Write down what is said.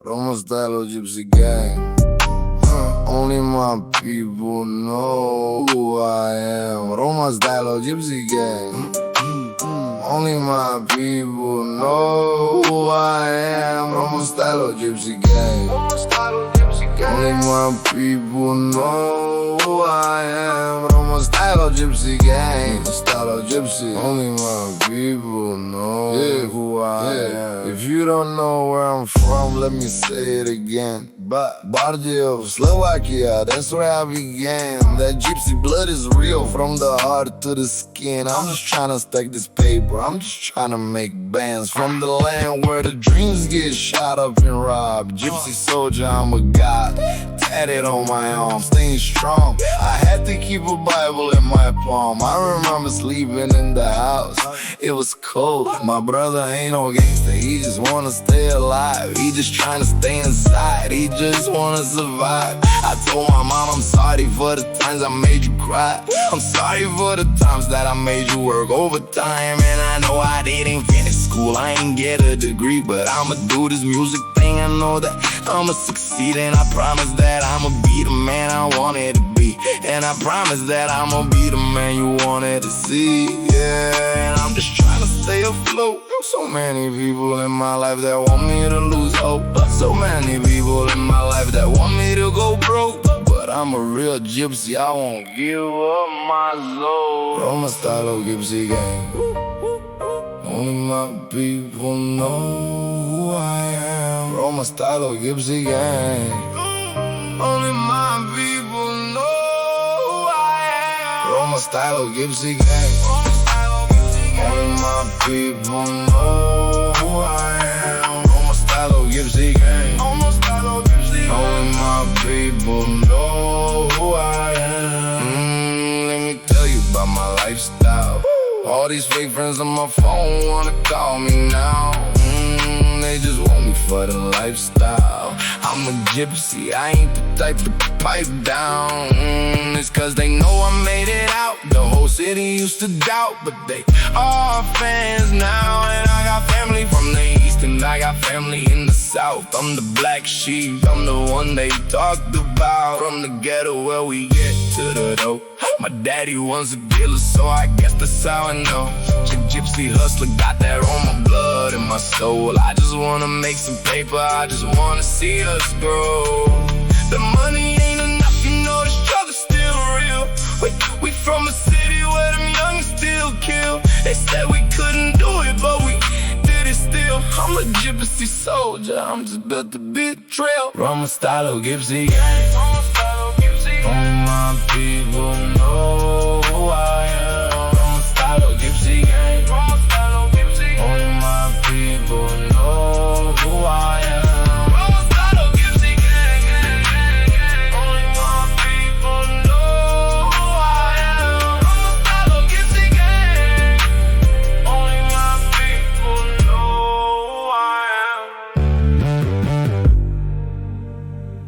Roma Stylo Gypsy Gang. Only my people know who I am. Roma Stylo Gypsy Gang. Only my people know who I am. Roma Stylo Gypsy Gang. Only my people know who I am. Roma Stylo Gypsy Gang. Stylo Gypsy. Only my people know who I am. If you don't know where I'm from, let me say it again. Bardio, Slovakia, that's where I began. That gypsy blood is real, from the heart to the skin. I'm just tryna stack this paper, I'm just tryna make bands. From the land where the dreams get shot up and robbed. Gypsy soldier, I'm a god, tatted on my arm, staying strong. I had to keep a Bible in my palm. I remember sleeping in the house, it was cold. My brother ain't no gangster, he just wanna stay alive. He just tryna stay inside, he just wanna survive. I told my mom I'm sorry for the times I made you cry. I'm sorry for the times that I made you work overtime. And I know I didn't finish school, I ain't get a degree, but I'ma do this music thing. I know that I'ma succeed, and I promise that I'ma be the man I wanted to be. And I promise that I'ma be the man you wanted to see. Yeah, and I'm just trying to stay afloat. So many people in my life that want me to lose hope. So many people in my life that want me to go broke. But I'm a real gypsy, I won't give up my soul. Roma Stylo Gypsy Gang. Only my people know who I am. Roma Stylo Gypsy Gang. Only my people know who I am. Roma Stylo Gypsy Gang. Only my people know who I am. Roma Stylo Gypsy Gang. Only my people know who I am. Let me tell you about my lifestyle. All these fake friends on my phone wanna call me now. They just want me for the lifestyle. I'm a gypsy, I ain't the type to pipe down. It's cause they know I made it out. The whole city used to doubt, but they are fans now. And I got family from the east, and I got family in the south. I'm the black sheep, I'm the one they talked about. From the ghetto where we get to the dope. My daddy was a dealer, so I guess that's how I know. Gypsy hustler, got that on my blood and my soul. I just wanna make some paper, I just wanna see us grow. The money ain't enough, you know the struggle's still real. We from a city where them youngins still kill. They said we couldn't do it, but we did it still. I'm a gypsy soldier, I'm just built to be a trail. Roma Stylo Gypsy Gang. All my people know